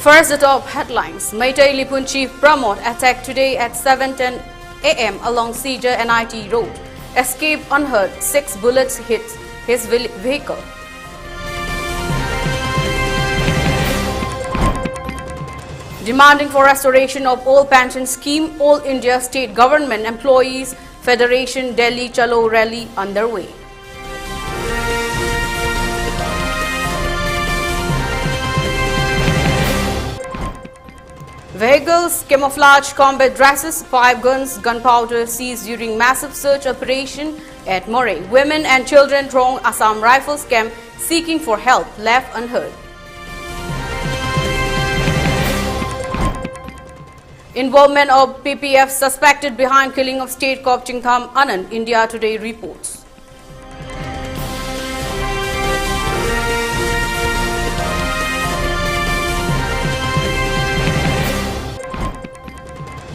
First, the top headlines. Meitei Lipun Chief Pramod attacked today at 7:10 a.m. along Cedar NIT Road. Escape unhurt, 6 bullets hit his vehicle. Demanding for restoration of old pension scheme, All India State Government Employees Federation Delhi Chalo rally underway. Vehicles, camouflage combat dresses, 5 guns, gunpowder seized during massive search operation at Moray. Women and children throng Assam Rifles camp seeking for help, left unheard. Involvement of PPF suspected behind killing of State Cop Chingtham Anand, India Today reports.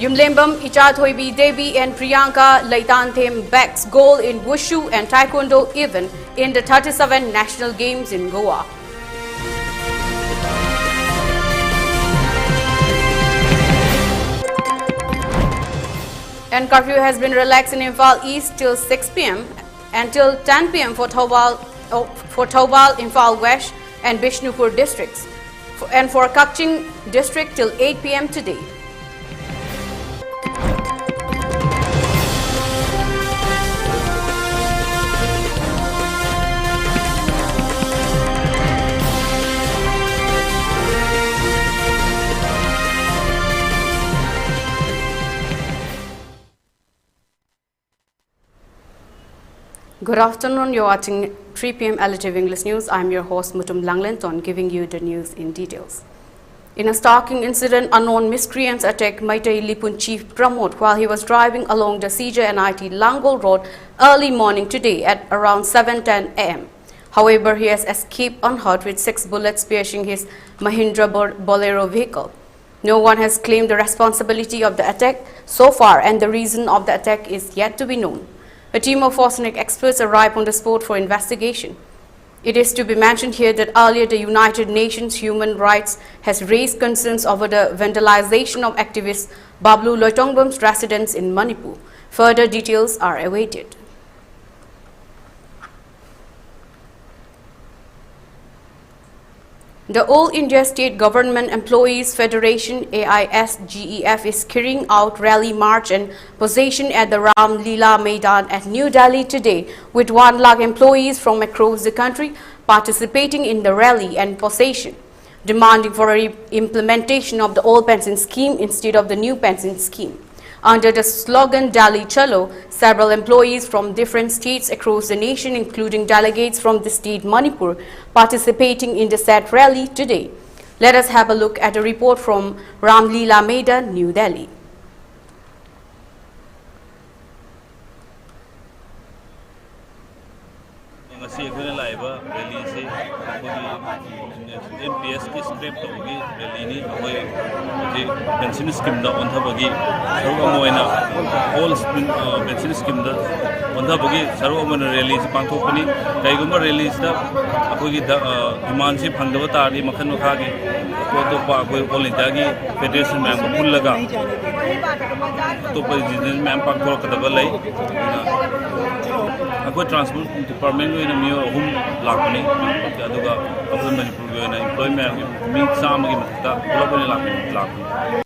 Yumlembam, Ichathoibi Devi and Priyanka Leitanthem backs gold in Wushu and Taekwondo event in the 37 National Games in Goa. And curfew has been relaxed in Imphal East till 6 p.m. until 10 p.m. for Thobal, Imphal West and Bishnupur districts, and for Kakching district till 8 p.m. today. Good afternoon, you're watching 3 p.m. ELITETV English News. I'm your host Mutum Langlenton, giving you the news in details. In a stalking incident, unknown miscreants attacked Meitei Lipun Chief Pramod while he was driving along the Cedar NIT Langol Road early morning today at around 7:10 a.m. However, he has escaped unhurt with 6 bullets piercing his Mahindra Bolero vehicle. No one has claimed the responsibility of the attack so far, and the reason of the attack is yet to be known. A team of forensic experts arrived on the spot for investigation. It is to be mentioned here that earlier the United Nations Human Rights has raised concerns over the vandalization of activist Bablu Loitongbam's residence in Manipur. Further details are awaited. The All India State Government Employees Federation AISGEF is carrying out rally march and procession at the Ram Leela Maidan at New Delhi today, with 1 lakh employees from across the country participating in the rally and procession, demanding for a implementation of the old pension scheme instead of the new pension scheme. Under the slogan Delhi Chalo, several employees from different states across the nation, including delegates from the state Manipur, participating in the said rally today. Let us have a look at a report from Ram Leela Maidan, New Delhi. NPS की script होगी rally नहीं कोई मुझे pension scheme दा उन्धा बगी सर्व Moina all pension scheme दा उन्धा बगी सर्व Moina rally से पांथो पनी कई गुम्बा रैली दा कोई डिमांड से फंगदव तारी मखन मखा की तो पा कोई ऑल इंडिया की फेडरेशन में पुल लगा तो पर जिन में पांथो कदब लाई अको ट्रांसपोर्ट डिपार्टमेंट में मियो हम लापनी अदुगा अपन मणिपुर में employment मी साम की मत्ता पुलापने लापनी.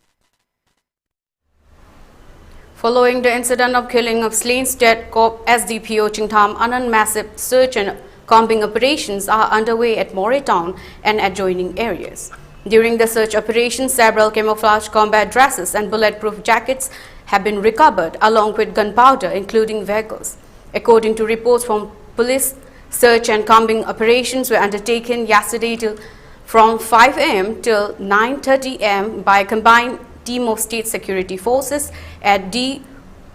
Following the incident of killing of slain state cop SDPO Chingtham Anand, massive search and combing operations are underway at Moray town and adjoining areas. During the search operation, several camouflage combat dresses and bulletproof jackets have been recovered, along with gunpowder, including vehicles. According to reports from police, search and combing operations were undertaken yesterday from 5 a.m. till 9:30 a.m. by a combined team of state security forces at D.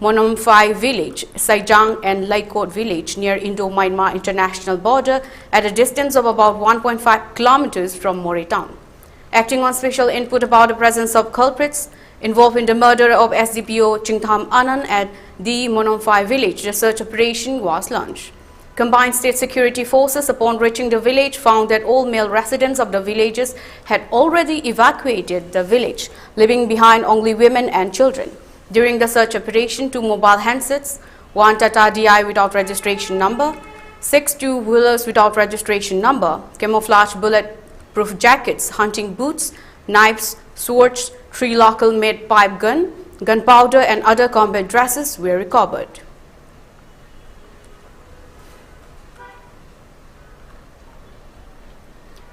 Monumphai village, Saijang and Laikot village near Indo-Myanmar international border at a distance of about 1.5 kilometers from Moray town. Acting on special input about the presence of culprits involved in the murder of SDPO Chingtham Anand at the Monumphai village, the search operation was launched. Combined state security forces, upon reaching the village, found that all male residents of the villages had already evacuated the village, leaving behind only women and children. During the search operation, 2 mobile handsets, 1 Tata DI without registration number, 6 two-wheelers without registration number, camouflage bullet-proof jackets, hunting boots, knives, swords, 3 local-made pipe gun, gunpowder and other combat dresses were recovered.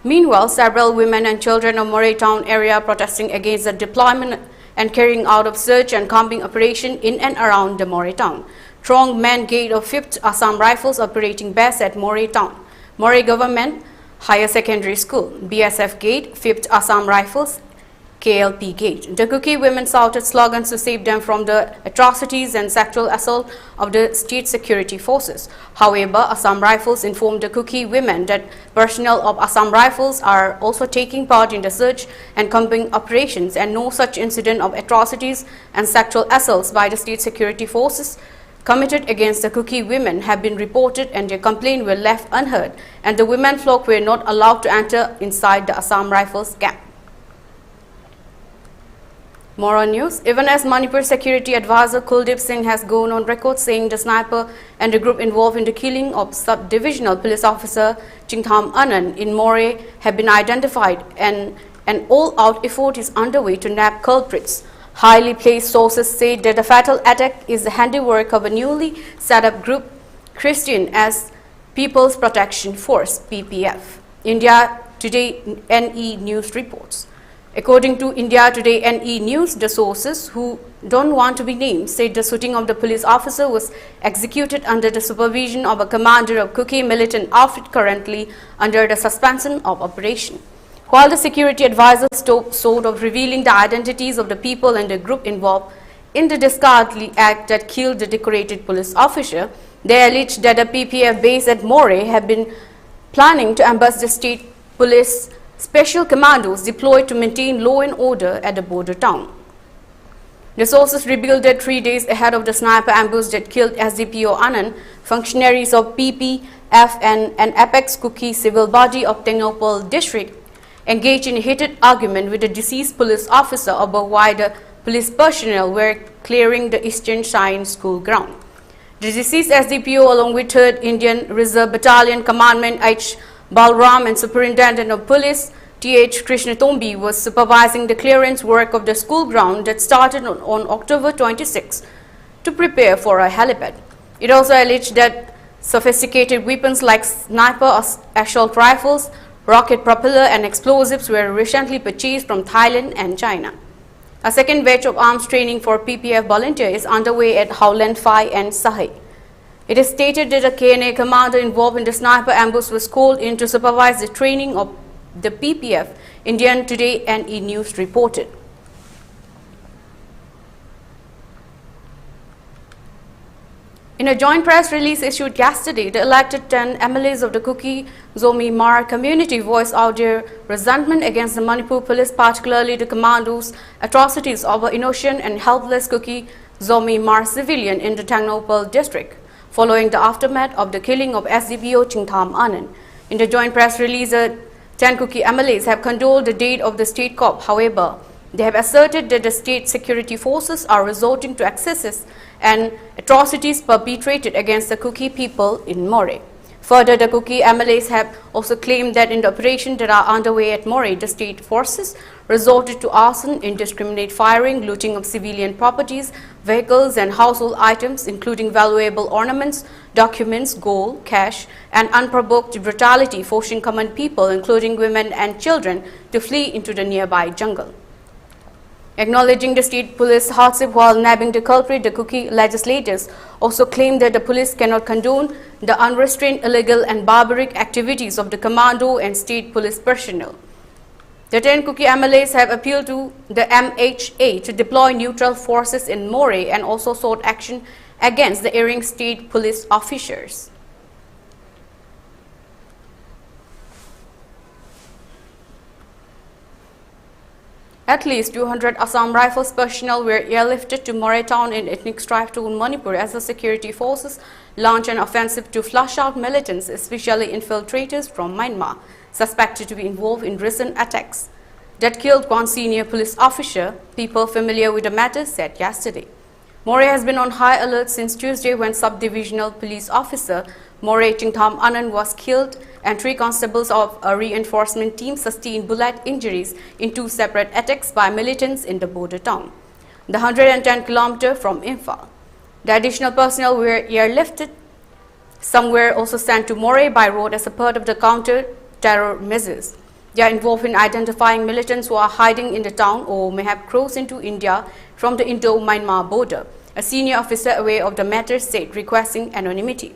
Meanwhile, several women and children of Moray town area protesting against the deployment and carrying out of search and combing operation in and around the Moray town. Strong man gate of 5th Assam Rifles operating base at Moray town. Moray Government Higher Secondary School, BSF Gate, 5th Assam Rifles, KLP Gate. The Kuki women shouted slogans to save them from the atrocities and sexual assault of the state security forces. However, Assam Rifles informed the Kuki women that personnel of Assam Rifles are also taking part in the search and combing operations, and no such incident of atrocities and sexual assaults by the state security forces committed against the Kuki women have been reported, and their complaints were left unheard, and the women flock were not allowed to enter inside the Assam Rifles camp. More on news. Even as Manipur Security Advisor Kuldeep Singh has gone on record saying the sniper and the group involved in the killing of Sub-Divisional Police Officer Chingtham Anand in Moray have been identified, and an all-out effort is underway to nab culprits. Highly placed sources say that the fatal attack is the handiwork of a newly set-up group, Christian as People's Protection Force (PPF). India Today NE News reports. According to India Today NE News, the sources, who don't want to be named, said the shooting of the police officer was executed under the supervision of a commander of Kuki militant outfit currently under the suspension of operation. While the security advisor stopped short of revealing the identities of the people and the group involved in the dastardly act that killed the decorated police officer, they alleged that the PPF base at Moray had been planning to ambush the state police special commandos deployed to maintain law and order at the border town. The sources revealed that 3 days ahead of the sniper ambush that killed SDPO Anand, functionaries of PPF and an apex Kuki civil body of Tengnoupal district engaged in a heated argument with the deceased police officer about why the police personnel were clearing the Eastern Science School ground. The deceased SDPO, along with 3rd Indian Reserve Battalion Commandant H. Balram and Superintendent of Police T.H. Krishnatombi, was supervising the clearance work of the school ground that started on October 26 to prepare for a helipad. It also alleged that sophisticated weapons like sniper assault rifles, rocket propeller and explosives were recently purchased from Thailand and China. A second batch of arms training for PPF volunteers is underway at Langlenton and Sahi. It is stated that a KNA commander involved in the sniper ambush was called in to supervise the training of the PPF, Indian Today NE News reported. In a joint press release issued yesterday, the elected 10 MLAs of the Kuki Zomi Mar community voiced out their resentment against the Manipur police, particularly the commandos' atrocities over innocent and helpless Kuki Zomi Mar civilian in the Tengnoupal district, following the aftermath of the killing of SDPO Chingtham Anand. In the joint press release, 10 Kuki MLAs have condoled the death of the state cop. However, they have asserted that the state security forces are resorting to excesses and atrocities perpetrated against the Kuki people in Moray. Further, the Kuki MLAs have also claimed that in the operations that are underway at Moray, the state forces resorted to arson, indiscriminate firing, looting of civilian properties, vehicles and household items, including valuable ornaments, documents, gold, cash, and unprovoked brutality, forcing common people, including women and children, to flee into the nearby jungle. Acknowledging the state police hardship while nabbing the culprit, the Kuki legislators also claimed that the police cannot condone the unrestrained, illegal and barbaric activities of the commando and state police personnel. The 10 Kuki MLAs have appealed to the MHA to deploy neutral forces in Moray and also sought action against the erring state police officers. At least 200 Assam Rifles personnel were airlifted to Moray town in ethnic strife to Manipur as the security forces launched an offensive to flush out militants, especially infiltrators from Myanmar, suspected to be involved in recent attacks that killed one senior police officer, people familiar with the matter said yesterday. Moray has been on high alert since Tuesday when sub-divisional police officer Moray Tingtham Anand was killed and 3 constables of a reinforcement team sustained bullet injuries in 2 separate attacks by militants in the border town, the 110 km from Imphal. The additional personnel were airlifted. Some were also sent to Moray by road as a part of the counter-terror measures. They are involved in identifying militants who are hiding in the town or may have crossed into India from the Indo-Myanmar border, a senior officer aware of the matter said, requesting anonymity.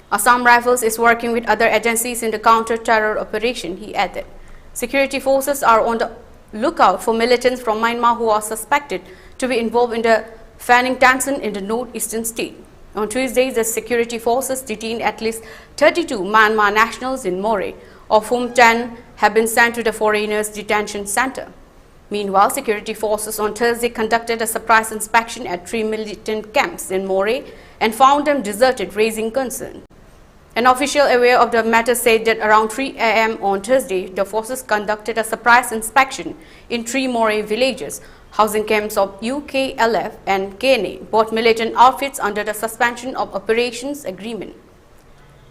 Assam Rifles is working with other agencies in the counter-terror operation, he added. Security forces are on the lookout for militants from Myanmar who are suspected to be involved in the fanning Tansen in the northeastern state. On Tuesday, the security forces detained at least 32 Myanmar nationals in Moray, of whom 10 have been sent to the foreigners detention center. Meanwhile, security forces on Thursday conducted a surprise inspection at 3 militant camps in Moray and found them deserted, raising concern. An official aware of the matter said that around 3 a.m. on Thursday, the forces conducted a surprise inspection in 3 Moray villages, housing camps of UKLF and KNA, both militant outfits under the suspension of operations agreement.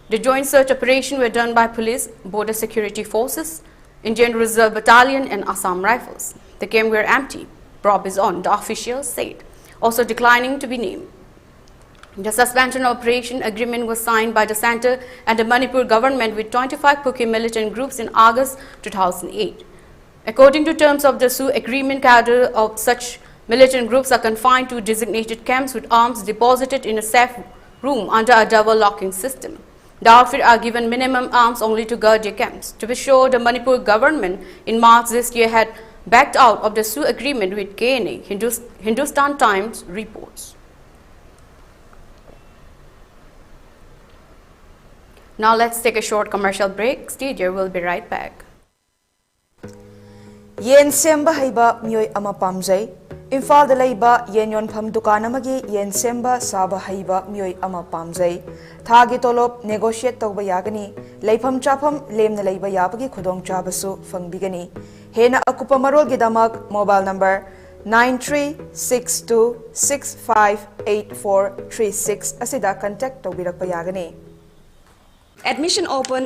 The joint search operation were done by police, border security forces, Indian Reserve Battalion and Assam Rifles. The camps were empty. Probe is on, the officials said, also declining to be named. The suspension operation agreement was signed by the centre and the Manipur government with 25 Pukki militant groups in August 2008. According to terms of the SU agreement, cadre of such militant groups are confined to designated camps with arms deposited in a safe room under a double locking system. The outfit are given minimum arms only to guard their camps. To be sure, the Manipur government in March this year had backed out of the SU agreement with KNA, Hindustan Times reports. Now let's take a short commercial break. Stay there, we'll be right back. Yen semba haiba miyoi ama pamjai. Imphal da laiba yen yonpham dukan amagi yen semba saba haiba miyoi ama pamjai. Thagi tolop negotiate tauba yagani. Laifam chapam lemna laiba yabagi khudong chabasu fangbigani. Hena akupa marol gidamak mobile number 9362658436 asida contact taubirakpa yagani. Admission open.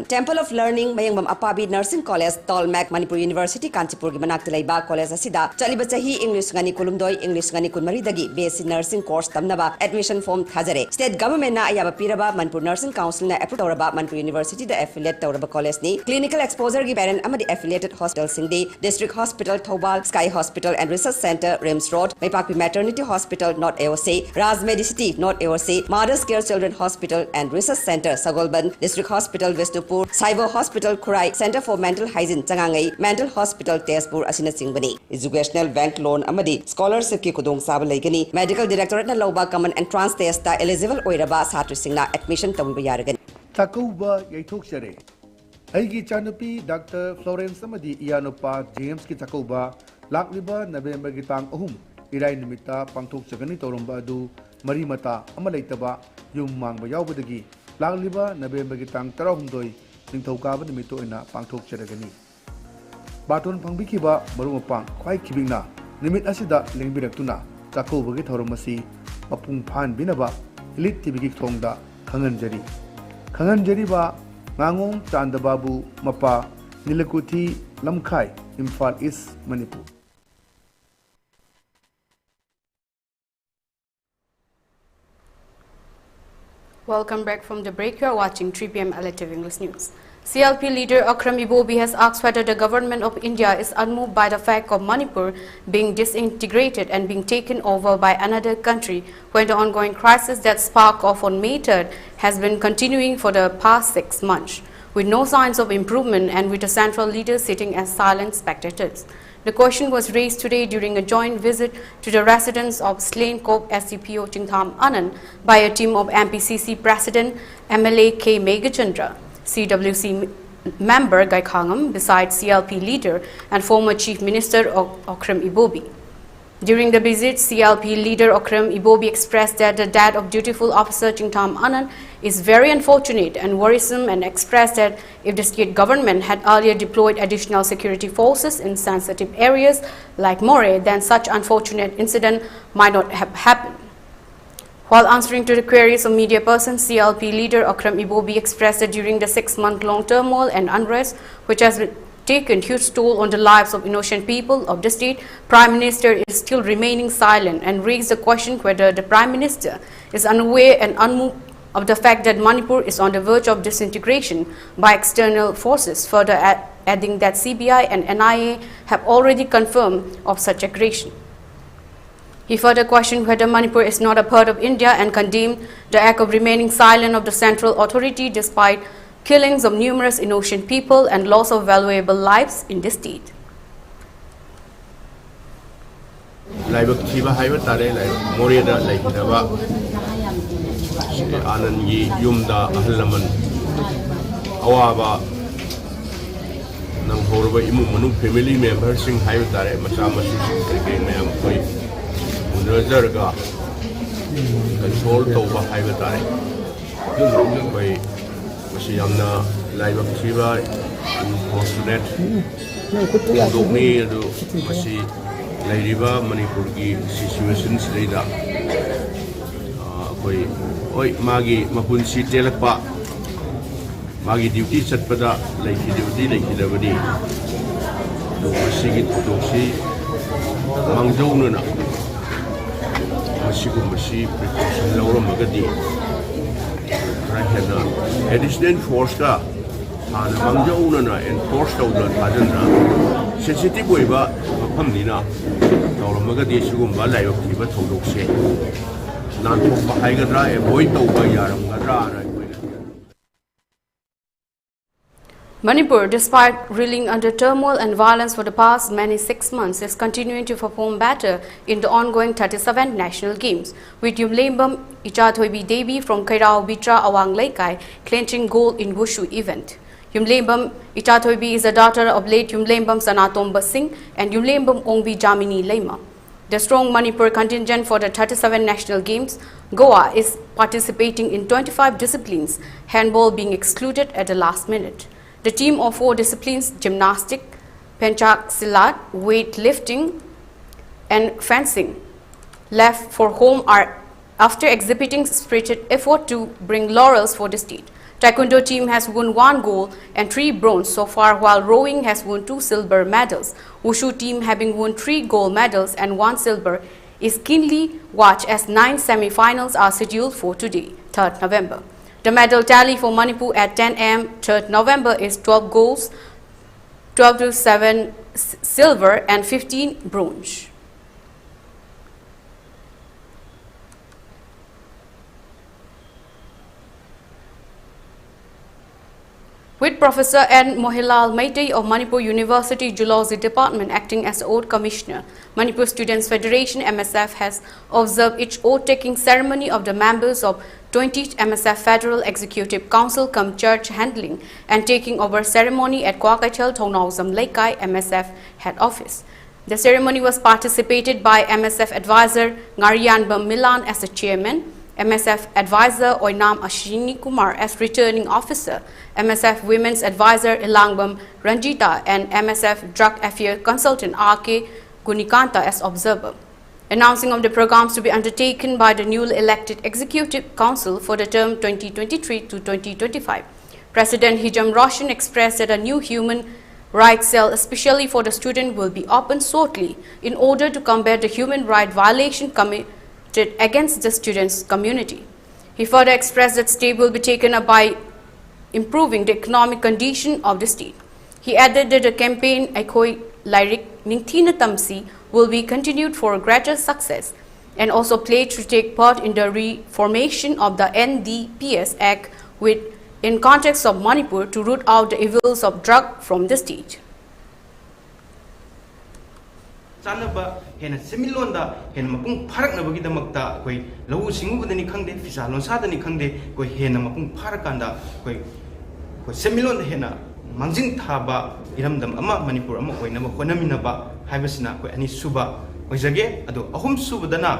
Temple of Learning Mayangmam Apabi Nursing College, Tolmak, Manipur University, Kanchipur, Manaktalaiba, College Asida, Chalibachahi, English Gani Kulumdoi, English Gani Kunmaridagi, Basic Nursing Course Tamnaba, Admission Form Thajare. State Government na Ayaba Piraba, Manipur Nursing Council na Aputoraba, Manipur University, the affiliate Tauraba College ni, Clinical Exposure Gibaran Amadi affiliated hospital Singdi, District Hospital, Thobal, Sky Hospital and Research Center, Rims Road, Maipakpi Maternity Hospital, not AOC, Raz Medicity, not AOC, Mother's Care Children Hospital and Research Center, Sagolban, District Hospital, Vestupur, Cyber Hospital, Kurai, Center for Mental Hygiene, Changangai, Mental Hospital, Tezpur, Asina Singbani, Educational Bank Loan Amadi, Scholarship Ki Kudong Saba Laigani, Medical Directorate na Loba Common Entrance Test ta eligible Oiraba Satri Singna admission Tawiba Yaragan. Takuba Yatok Sere. Aigi Chanupi, Dr. Florence Amadi, Ianopa, James Kitakuba, Lakliba, November Gitang Ohum, Irai Nimita, Pangtok Sagani Torumba Du, Marimata, Amalaitaba, Yung Mang Bayawadagi. Langliba November Gitang Tarahumdoi, Ningtokaba Nimito ina Pangtok Seragani. Baton Pangbikiba, Marumapang, Kwai Kibina, Nimit Asida, Lingbiratuna, Tako Bagit Horomasi, Mapung Pan Binaba, ELITETV Tongda, Kanganjari. Kanganjari ba, Ngangong Chandababu, Mapa, Nilakuti, Lamkai, Imphal East, Manipur. Welcome back from the break. You are watching 3 p.m. ELITETV English News. CLP leader Akram Ibobi has asked whether the government of India is unmoved by the fact of Manipur being disintegrated and being taken over by another country when the ongoing crisis that sparked off on May 3rd has been continuing for the past 6 months, with no signs of improvement and with the central leaders sitting as silent spectators. The question was raised today during a joint visit to the residence of slain COP SCPO Tingtham Anand by a team of MPCC President MLA K. Megachandra, CWC member Gai Khangam, besides CLP leader and former Chief Minister Okrem Ibobi. During the visit, CLP leader Okrem Ibobi expressed that the death of dutiful officer Chingtham Anand is very unfortunate and worrisome, and expressed that if the state government had earlier deployed additional security forces in sensitive areas like More, then such unfortunate incident might not have happened. While answering to the queries of media persons, CLP leader Okrem Ibobi expressed that during the 6-month-long turmoil and unrest, which has taken huge toll on the lives of innocent people of the state, Prime Minister is still remaining silent and raised the question whether the Prime Minister is unaware and unmoved of the fact that Manipur is on the verge of disintegration by external forces, further adding that CBI and NIA have already confirmed of such aggression. He further questioned whether Manipur is not a part of India and condemned the act of remaining silent of the central authority despite killings of numerous innocent people and loss of valuable lives in the state. Laibak chiba haiba tare Moreda laikidaba Anandgi yumda ahlaman awaba nang horba imung manung family members sing haiba tare macha masu sing mayam koi unrazarga control toba haiba tare koi masi yamna laibak chiba unfortunate dogni adu masi lairiba Manipur ki situation sida koi oi magi mapunsi telakpa magi duty chatpada laiki duty laiki dabadi dosi gi dosi mangjauna na masi precaution lawra magadi rahena additional force ka ana mangjauna na enforce tawda thajana sensitive oiba mafamnina tawra magadi sigumba layo kiba thodokse Manipur, despite reeling under turmoil and violence for the past many 6 months, is continuing to perform better in the ongoing 37th National Games, with Yumlembam Ichathoibi Devi from Kairao Bitra Awang Laikai clinching gold in Wushu event. Yumlembam Ichathoibi is the daughter of late Yumlembam Sanatom Basing and Yumlembam Ongbi Jamini Leima. The strong Manipur contingent for the 37 National Games, Goa, is participating in 25 disciplines, handball being excluded at the last minute. The team of 4 disciplines, gymnastics, penchak silat, weightlifting and fencing, left for home are after exhibiting spirited effort to bring laurels for the state. Taekwondo team has won 1 gold and 3 bronze so far, while rowing has won 2 silver medals. Wushu team, having won 3 gold medals and 1 silver, is keenly watched as 9 semi-finals are scheduled for today, 3rd November. The medal tally for Manipur at 10 am 3rd November is 12 golds, 12 to 7 silver and 15 bronze. With Professor N. Mohilal Maitai of Manipur University Zoology Department acting as Oath Commissioner, Manipur Students Federation MSF has observed its oath-taking ceremony of the members of 20th MSF Federal Executive Council come church handling and taking over ceremony at Kwakachal Thongnauzam Laikai MSF head office. The ceremony was participated by MSF advisor Ngarianbam Milan as the chairman, MSF advisor Oinam Ashini Kumar as returning officer, MSF women's advisor Ilangbam Ranjita and MSF drug affairs consultant RK Gunikanta as observer. Announcing of the programs to be undertaken by the newly elected Executive Council for the term 2023 to 2025, President Hijam Roshan expressed that a new human rights cell especially for the student will be opened shortly in order to combat the human right violation committed against the students' community. He further expressed that step will be taken up by improving the economic condition of the state. He added that the campaign Aikoi Lyric Ningthina Tamsi will be continued for greater success and also pledged to take part in the reformation of the NDPS Act in context of Manipur to root out the evils of drug from the state. Chanaba hena semilonda hena mapung pharak na bagi damakta koi lau singu badani khangde fisa lon sa dani khangde koi hena mapung pharak kanda koi semilonda hena mangjing thaba iramdam ama Manipur ama oinaba honaminaba haibasina koi ani suba oijage ado ahum subadana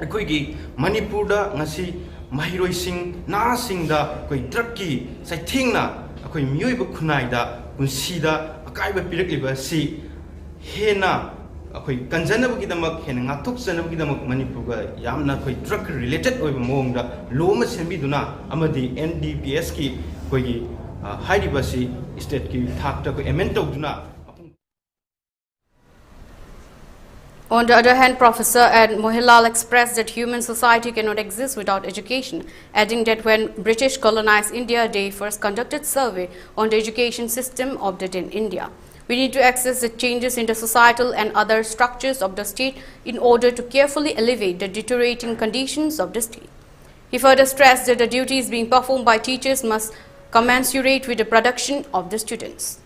akoigi Manipur da ngasi mahiroi sing na sing da koi drug ki saithingna akoi mioi ba khunai da punsi da akai ba pirakliba si hena akoi kanjana gi damak hena ngathok jana gi damak Manipur ga yamna koi drug related oi mong da loma sembi duna amadi NDPS ki koi haidi basi state ki thak ta ko amend duna. On the other hand, Professor Ed Mohilal expressed that human society cannot exist without education, adding that when British colonized India, they first conducted survey on the education system of the then India. We need to access the changes in the societal and other structures of the state in order to carefully elevate the deteriorating conditions of the state. He further stressed that the duties being performed by teachers must commensurate with the production of the students.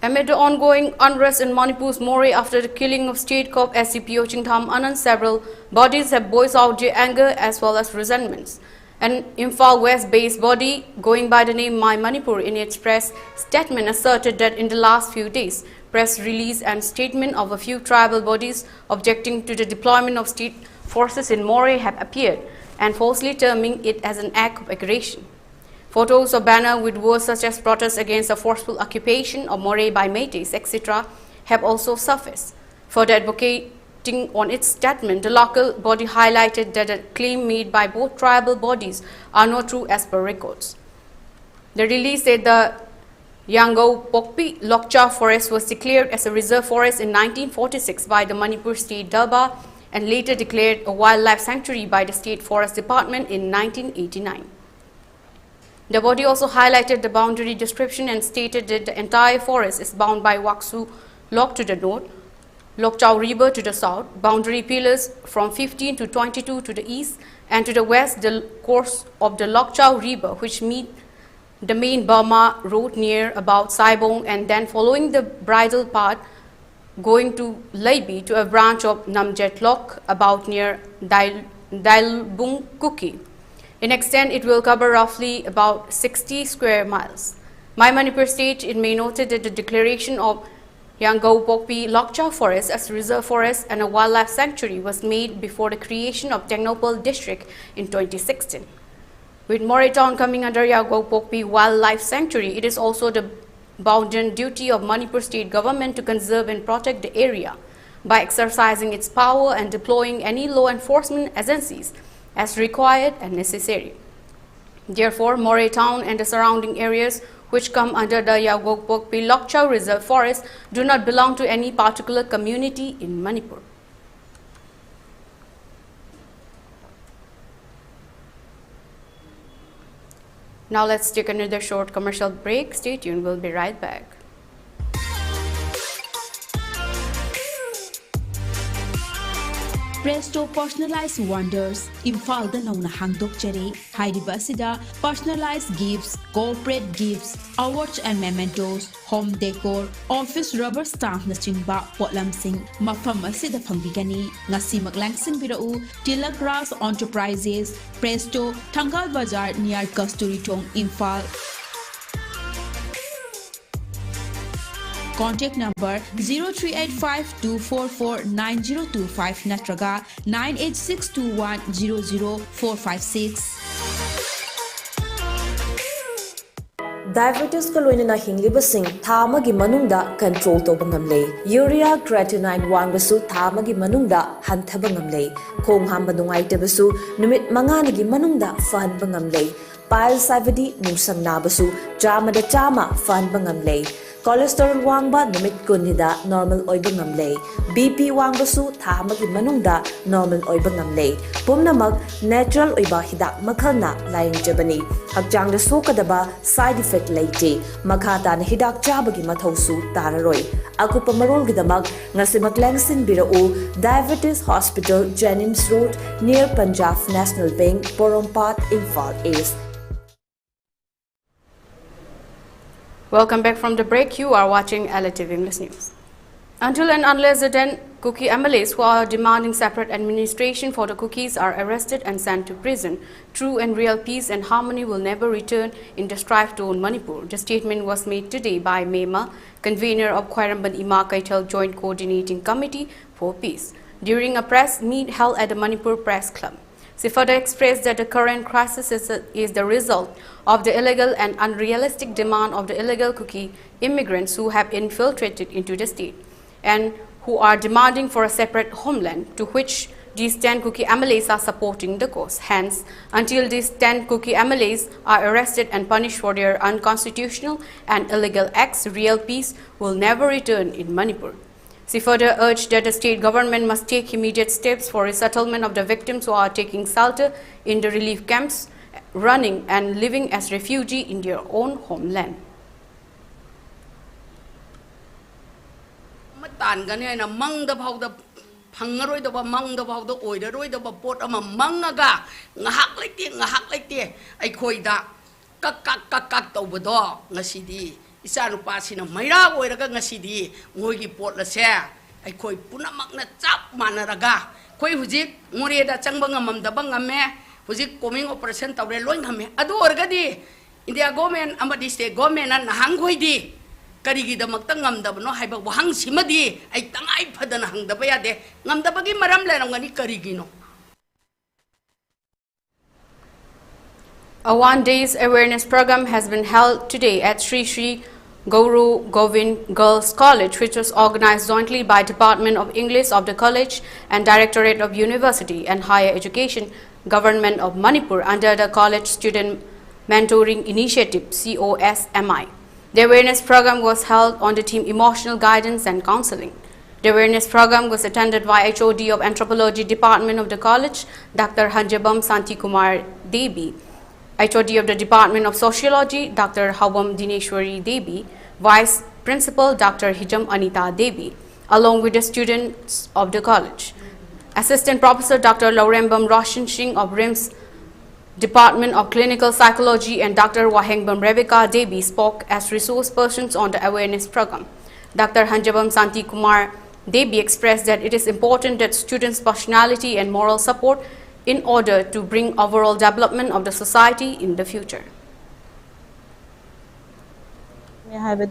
Amid the ongoing unrest in Manipur's Moreh after the killing of State Cop SCPO Chingtham Anand, several bodies have voiced out their anger as well as resentments. An Imphal West-based body going by the name My Manipur in its press statement asserted that in the last few days, press release and statement of a few tribal bodies objecting to the deployment of state forces in Moreh have appeared and falsely terming it as an act of aggression. Photos of banner with words such as protest against the forceful occupation of Moreh by Métis, etc. have also surfaced. Further advocating on its statement, the local body highlighted that the claim made by both tribal bodies are not true as per records. The release said the Yangao Pokpi Lokcha forest was declared as a reserve forest in 1946 by the Manipur State Darbar and later declared a wildlife sanctuary by the State Forest Department in 1989. The body also highlighted the boundary description and stated that the entire forest is bound by Waksu Lok to the north, Lokchau River to the south, boundary pillars from 15 to 22 to the east, and to the west the course of the Lokchau River which meet the main Burma road near about Saibong and then following the bridle path going to Leibi to a branch of Namjet Lok about near Dailbung Kuki. In extent, it will cover roughly about 60 square miles. My Manipur State, it may noted that the declaration of Yangao Pokpi Lokcha Forest as reserve forest and a wildlife sanctuary was made before the creation of Technopole district in 2016. With Moreh town coming under Yangao Pokpi Wildlife Sanctuary, it is also the bounden duty of Manipur State government to conserve and protect the area by exercising its power and deploying any law enforcement agencies as required and necessary. Therefore, Moreh town and the surrounding areas which come under the Yangao Pokpi Lokcha Reserve Forest do not belong to any particular community in Manipur. Now let's take another short commercial break. Stay tuned, we'll be right back. Presto Personalized Wonders, Imphal da nauna hangdok jare, Hairiba asida personalized gifts, corporate gifts, awards and mementos, home decor, office rubber stamp na chingba potlamsing, mafam asida pangbigani, ngasi maglangsing birau, Tilagras Enterprises, Presto, Tangal Bazar near Kasturitong, Imphal. Contact number 0385-244-9025 natraga 98621-00456. Diabetes ka loina hinglibasing thamagi manungda control toba ngamle. Urea creatinine wangbasu thamagi manungda hanthaba ngamle. Khong hamba nungaitabasu numit manganigi manungda fahanba ngamle. Pile savadi nungsang nabasu chamada chama fahanba ngamle. Cholesterol wangba numit kunida normal oiba ngamle. BP wangbasu thamagi manungda normal oiba ngamle. Pumnamag natural oiba hidak makhalna laying jabani. Hakjangda sokadaba side effect laite. Makhata na hidak chabagi mathausu tararoi. Akupa marol gidamag ngasimak langsing birao Diabetes Hospital, Jennings Road near Punjab National Bank, Porompat, Imphal East. Welcome back from the break. You are watching ELITETV English News. Until and unless the 10 Kuki MLAs who are demanding separate administration for the Kukis are arrested and sent to prison, true and real peace and harmony will never return in the strife-torn Manipur. The statement was made today by MEMA, convener of Khwaeramban Ima Kaital Joint Coordinating Committee for Peace, during a press meet held at the Manipur Press Club. She further expressed that the current crisis is the result of the illegal and unrealistic demand of the illegal Kuki immigrants who have infiltrated into the state and who are demanding for a separate homeland, to which these 10 Kuki MLAs are supporting the cause. Hence, until these 10 Kuki MLAs are arrested and punished for their unconstitutional and illegal acts, real peace will never return in Manipur. She further urged that the state government must take immediate steps for resettlement of the victims who are taking shelter in the relief camps, running and living as refugees in their own homeland. Tangane na mang da bhaw da phangaroi da ba mang da bhaw da oidaroi da ba pot ama mangaga ngahak lekte ai khoi da kak tawbado ngasidi isa nupa sina maira oiraga ngasidi ngoi gi pot la se ai khoi punamak na chap manaraga khoi hujik ngore da changba ngamam da bangame hujik coming operation tawre loi ngame adu orga di India government amadi state government na hang khoi di Karigi da magtangam da no haiba wahang simadi ay tangay padana hang da bayade ngam da bagi maram le ngani karigi no. A one-day awareness program has been held today at Sri Sri Guru Govind Girls College, which was organized jointly by Department of English of the College and Directorate of University and Higher Education, Government of Manipur under the College Student Mentoring Initiative (COSMI). The awareness program was held on the theme Emotional Guidance and Counseling. The awareness program was attended by HOD of Anthropology Department of the College, Dr. Hanjabam Santikumar Devi, HOD of the Department of Sociology, Dr. Hawam Dineshwari Devi, Vice Principal Dr. Hijam Anita Devi, along with the students of the college. Assistant Professor Dr. Laurembam Roshan Singh of RIMS Department of Clinical Psychology and Dr. Wahengbam Rebecca Devi spoke as resource persons on the awareness program. Dr. Hanjabam Santi Kumar Devi expressed that it is important that students' personality and moral support in order to bring overall development of the society in the future. NAP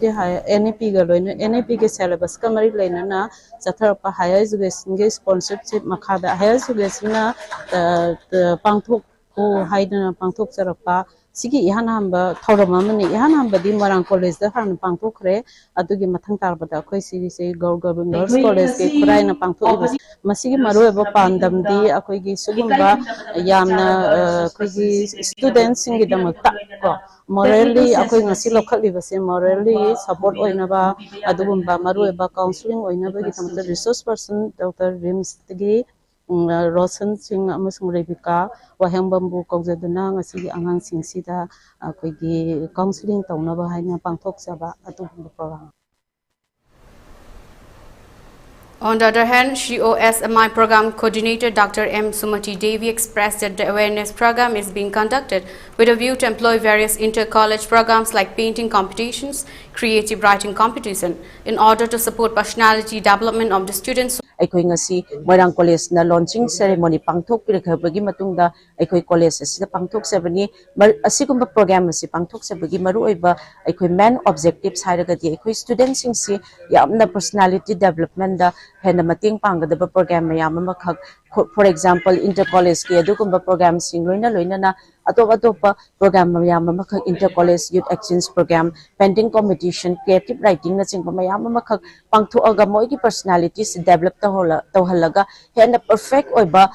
NAP syllabus kamari lainana satharpa higher education sponsorship makada higher education na pangthok ko haidana pangthok charapa sigi ihanamba thoramamani ihanamba di marang college da han pangthokre adugi mathang tarbada khoi sigi se government girls college ke khurai na pangthok masigi maroeba pandam di akoi gi sugumba yamna khoi gi students singi damakta ko morally akoi ngasi lokhali base morally support oina ba adugumba maroeba counseling oina ba gi tamata resource person Dr. Rims gi Rosen Singh amasung Rebecca Wahengbambu kaujaduna ngasi angang singsida akoigi counseling tawnaba haina pangthok saba atugumba program. On the other hand, COSMI program coordinator Dr. M. Sumati Devi expressed that the awareness program is being conducted with a view to employ various inter-college programs like painting competitions, creative writing competition, in order to support personality development of the students. Aikoi ngasi Moirang College na launching ceremony pangthok pirakhabagi matungda aikoi college asida pangthok sabani asigumba program asi pangthok sabagi maru oiba aikoi main objectives hairagadi aikoi students sing si yamna personality development da hena mating panggadaba program mayam amakhak for example inter college ke adugumba program sing loina na atopa program mayam amakhak inter college youth exchange program painting competition creative writing na chingba mayam amakhak pangthoaga moigi personalities develop tawhalaga hena perfect oiba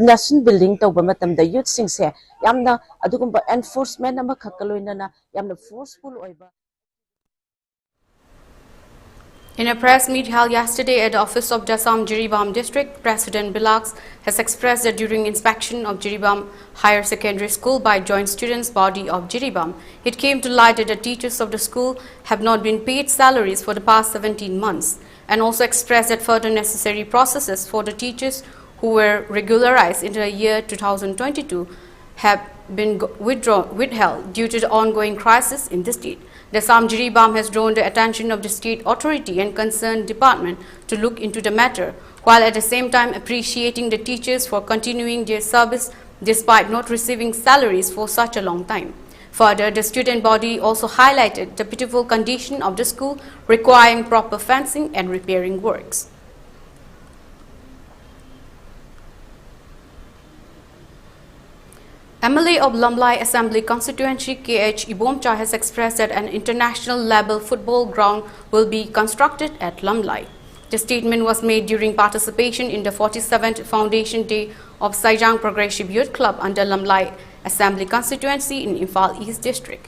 nation building tawba matamda youth sing se yamna adugumba enforcement amakhak loina na yamna forceful oiba. In a press meet held yesterday at the office of Jasam Jiribam District, President Bilax has expressed that during inspection of Jiribam Higher Secondary School by joint students body of Jiribam, it came to light that the teachers of the school have not been paid salaries for the past 17 months, and also expressed that further necessary processes for the teachers who were regularized in the year 2022 have been withheld due to the ongoing crisis in the state. The Samjiri bomb has drawn the attention of the state authority and concerned department to look into the matter, while at the same time appreciating the teachers for continuing their service despite not receiving salaries for such a long time. Further, the student body also highlighted the pitiful condition of the school requiring proper fencing and repairing works. MLA of Lamlai Assembly Constituency KH Ibomcha has expressed that an international level football ground will be constructed at Lamlai. The statement was made during participation in the 47th Foundation Day of Saijang Progressive Youth Club under Lamlai Assembly Constituency in Imphal East District.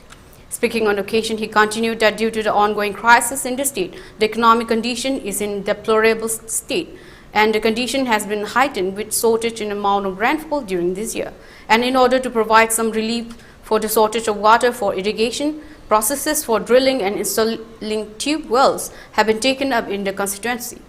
Speaking on occasion, he continued that due to the ongoing crisis in the state, the economic condition is in deplorable state, and the condition has been heightened with shortage in amount of rainfall during this year. And in order to provide some relief for the shortage of water for irrigation, processes for drilling and installing tube wells have been taken up in the constituency.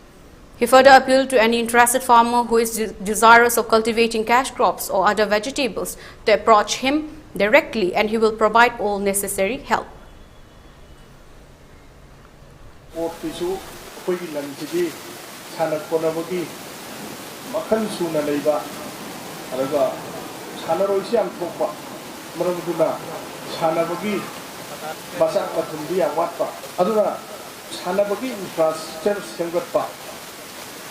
He further appealed to any interested farmer who is desirous of cultivating cash crops or other vegetables to approach him directly, and he will provide all necessary help. Masak matumbi yang watpa, aduna sana bagi infrastructure senggatpa,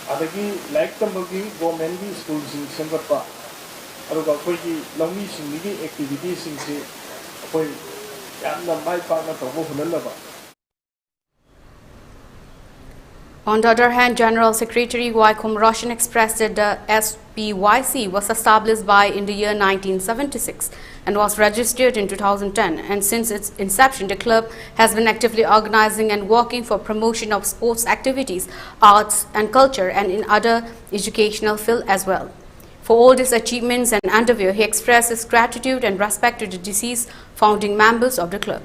adagi like tambagi government school senggatpa, aduga koi ki longi singi activity singsi koi yang namai pa na tobo hunalaba. On the other hand, General Secretary Waikom Roshan expressed that the SPYC was established in the year 1976 and was registered in 2010, and since its inception, the club has been actively organizing and working for promotion of sports activities, arts and culture, and in other educational field as well. For all these achievements and endeavor, he expressed his gratitude and respect to the deceased founding members of the club.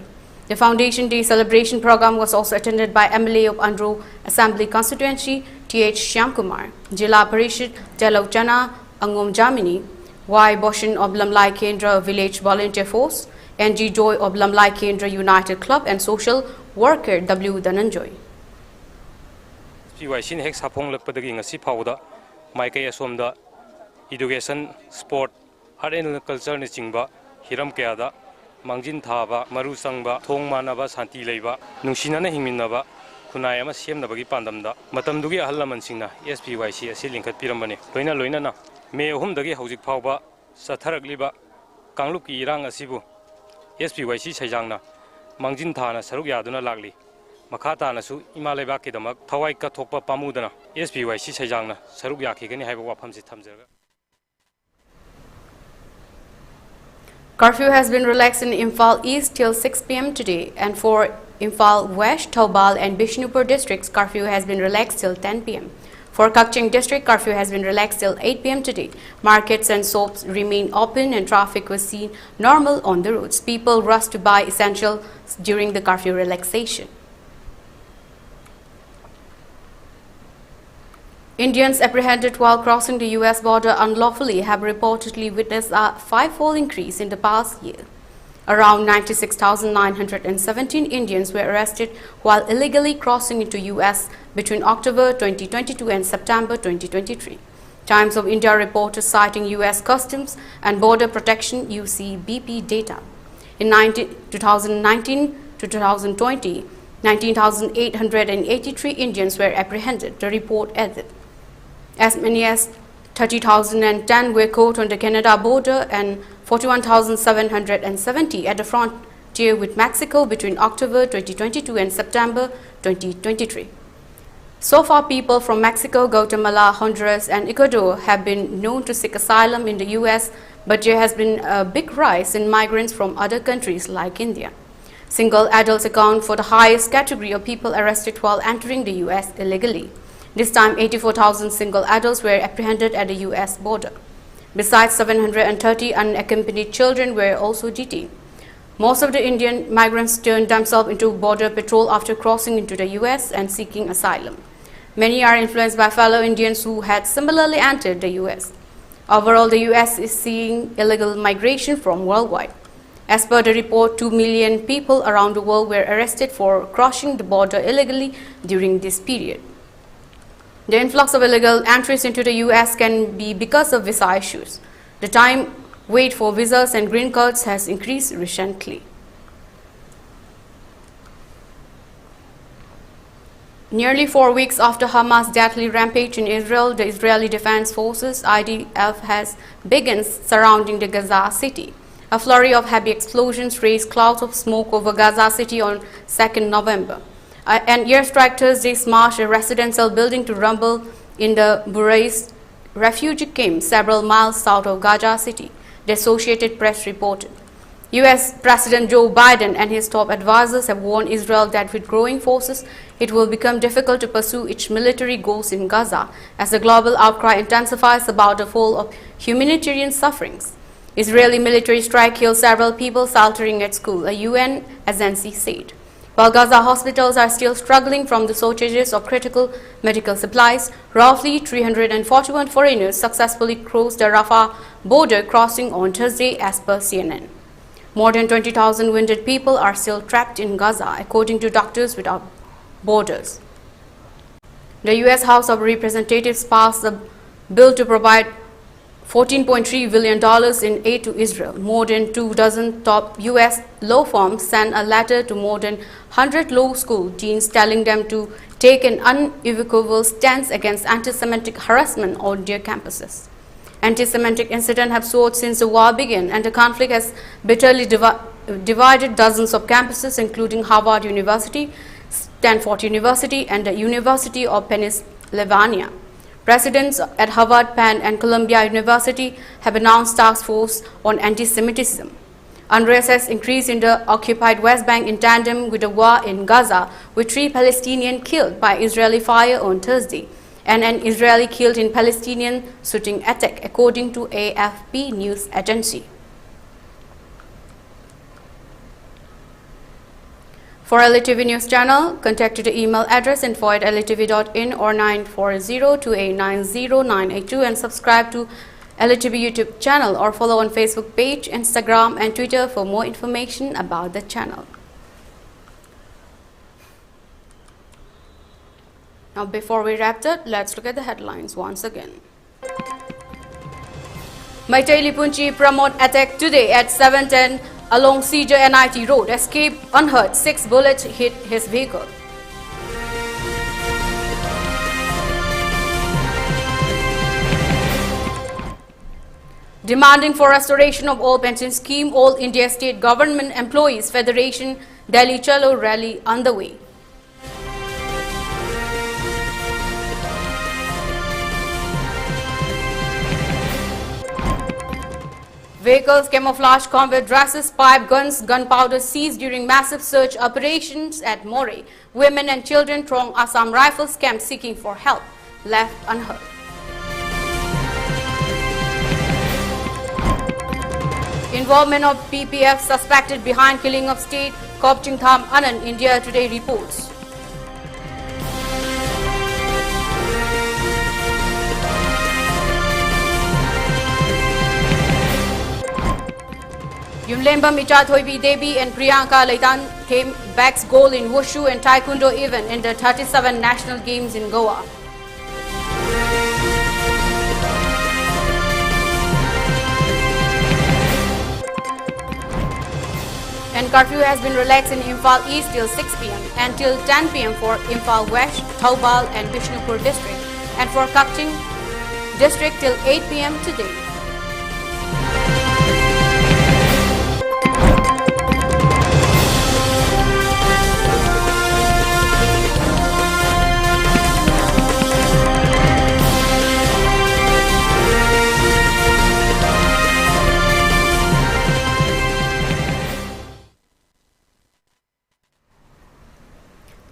The Foundation Day celebration program was also attended by MLA of Andro Assembly Constituency, T.H. Shyamkumar, Jila Parishad Jalauchana Angom Jamini, Y. Boshan of Lamlai Kendra Village Volunteer Force, N.G. Joy of Lamlai Kendra United Club, and social worker W. Dananjoy. PYC Hex Hapong Lepadaging a Sipauda, Mike Asomda, Education, Sport, Art and Culture Nichingba, Hiram Keada, Mangjin Thaba, Maru Sangba, Thong Manaba, Santi Leva, Nushinana Himinaba, Kunayama Siem Nabagi Pandamda, Matamdugi Halamansina, SPYC, a ceiling at Piramani, Loina Loinana, May Humdagi Hosik Pauba, Sataragliba, Kangluki Irang Asibu, SPYC Sajangna, Mangjin Thana, Saruyaduna Lagli, Makata Nasu, Imalebaki Damak, Tawaika Topa Pamudana, SPYC Sajangna, Saruyaki, and have a wapamsi Tamzer. Curfew has been relaxed in Imphal East till 6 p.m. today, and for Imphal West, Taubal and Bishnupur districts, curfew has been relaxed till 10 p.m. For Kakching district, curfew has been relaxed till 8 p.m. today. Markets and shops remain open and traffic was seen normal on the roads. People rushed to buy essentials during the curfew relaxation. Indians apprehended while crossing the U.S. border unlawfully have reportedly witnessed a five-fold increase in the past year. Around 96,917 Indians were arrested while illegally crossing into U.S. between October 2022 and September 2023. Times of India reported citing U.S. Customs and Border Protection UCBP data. In 2019 to 2020, 19,883 Indians were apprehended, the report added. As many as 30,010 were caught on the Canada border and 41,770 at the frontier with Mexico between October 2022 and September 2023. So far, people from Mexico, Guatemala, Honduras and Ecuador have been known to seek asylum in the U.S., but there has been a big rise in migrants from other countries like India. Single adults account for the highest category of people arrested while entering the U.S. illegally. This time, 84,000 single adults were apprehended at the U.S. border. Besides, 730 unaccompanied children were also detained. Most of the Indian migrants turned themselves into border patrol after crossing into the U.S. and seeking asylum. Many are influenced by fellow Indians who had similarly entered the U.S. Overall, the US is seeing illegal migration from worldwide. As per the report, 2 million people around the world were arrested for crossing the border illegally during this period. The influx of illegal entries into the US can be because of visa issues. The time wait for visas and green cards has increased recently. Nearly 4 weeks after Hamas' deadly rampage in Israel, the Israeli Defense Forces (IDF) has begun surrounding the Gaza city. A flurry of heavy explosions raised clouds of smoke over Gaza city on 2nd November. An airstrike Thursday smashed a residential building to rumble in the Burais refugee camp several miles south of Gaza city, the Associated Press reported. US President Joe Biden and his top advisors have warned Israel that with growing forces, it will become difficult to pursue its military goals in Gaza as the global outcry intensifies about the fall of humanitarian sufferings. Israeli military strike killed several people sheltering at school, a UN agency said. While Gaza hospitals are still struggling from the shortages of critical medical supplies, roughly 341 foreigners successfully crossed the Rafah border crossing on Thursday as per CNN. More than 20,000 wounded people are still trapped in Gaza, according to Doctors Without Borders. The US House of Representatives passed a bill to provide $14.3 billion in aid to Israel. More than 24 top US law firms sent a letter to more than 100 law school deans telling them to take an unequivocal stance against anti-Semitic harassment on their campuses. Anti-Semitic incidents have soared since the war began, and the conflict has bitterly divided dozens of campuses, including Harvard University, Stanford University, and the University of Pennsylvania. Presidents at Harvard, Penn, and Columbia University have announced task force on anti-Semitism. Unrest has increased in the occupied West Bank in tandem with the war in Gaza, with 3 Palestinians killed by Israeli fire on Thursday, and an Israeli killed in Palestinian shooting attack, according to AFP news agency. For ELITETV News Channel, contact the email address info@elitetv.in or 94028900982 and subscribe to ELITETV YouTube channel or follow on Facebook page, Instagram and Twitter for more information about the channel. Now before we wrap up, let's look at the headlines once again. Maitai Lipunchi promote attack today at 710 along Cedar NIT Road. Escape unhurt, 6 bullets hit his vehicle. Demanding for restoration of all pension scheme, All India State Government Employees Federation Delhi Chalo rally underway. Vehicles, camouflage combat dresses, pipe guns, gunpowder seized during massive search operations at Moreh. Women and children throng Assam Rifles camp seeking for help, left unhurt. Involvement of PPF suspected behind killing of state, Kopchingtham Anand, India Today reports. Yumlembam Ichathoibi Devi and Priyanka Leitan came back's goal in Wushu and Taekwondo event in the 37 National Games in Goa. And curfew has been relaxed in Imphal East till 6 p.m. and till 10 p.m. for Imphal West, Thoubal and Bishnupur district, and for Kakching district till 8 p.m. today.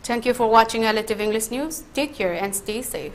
Thank you for watching ELITETV English News. Take care and stay safe.